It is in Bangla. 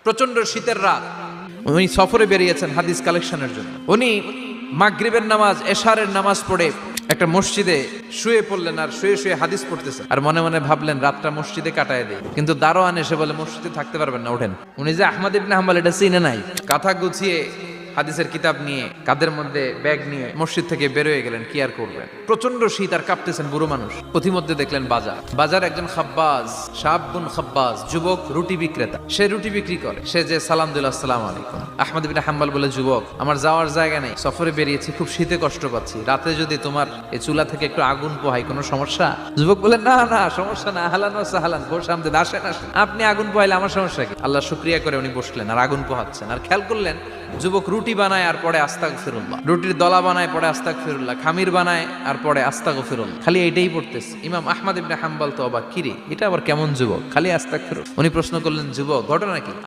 প্রচন্ড শীতের রাত, উনি সফরে বেরিয়েছেন হাদিস কালেকশনের জন্য। উনি মাগরিবের নামাজ, এশারের নামাজ পড়ে একটা মসজিদে শুয়ে পড়লেন, আর শুয়ে শুয়ে হাদিস পড়তেছেন, আর মনে মনে ভাবলেন রাতটা মসজিদে কাটায় দেয়। কিন্তু দারোয়ান এসে বলে মসজিদে থাকতে পারবেন না, ওঠেন। উনি যে আহমদ ইবনে হাম্বল এটা চিনে নাই, কাঁথা গুছিয়ে হাদিসের কিতাব নিয়ে কাঁধের মধ্যে ব্যাগ নিয়ে মসজিদ থেকে বেরোয় গেলেন। কি আর করবেন, প্রচন্ড শীত, আর কাঁপতেছেন বুড়ো মানুষ। পথিমধ্যে দেখলেন বাজার একজন খাব্বাজ, শাবুন খাব্বাজ, যুবক রুটি বিক্রেতা। সে রুটি বিক্রি করে। সে যে সালাম দিল, আসসালামু আলাইকুম। আহমদ ইবনে হাম্বল বলে, যুবক, আমার যাওয়ার জায়গা নেই, সফরে বেরিয়েছি, খুব শীতে কষ্ট পাচ্ছি, রাতে যদি তোমার এই চুলা থেকে একটু আগুন পোহাই কোনো সমস্যা? যুবক বলে, না না, সমস্যা না, আহলান ওয়া সাহলান, বসে আমদের আসেন আসেন, আপনি আগুন পোহাইলে আমার সমস্যা কি? আল্লাহ শুকরিয়া করে উনি বসলেন আর আগুন পোহাচ্ছেন। আর খেয়াল করলেন যুবক রুটি বানায় আর পরে আস্তাগফিরুল্লাহ, রুটির দলা বানায় পরে আস্তাগফিরুল্লাহ, খামির বানায় আর পরে আস্তাগফিরুল্লাহ, খালি এটাই পড়তেছে। ইমাম আহমদ ইবনে হাম্বল তো অবাক, কিরে এটা আবার কেমন যুবক, খালি আস্তাগফিরুল্লাহ। উনি প্রশ্ন করলেন, যুবক ঘটনা কি?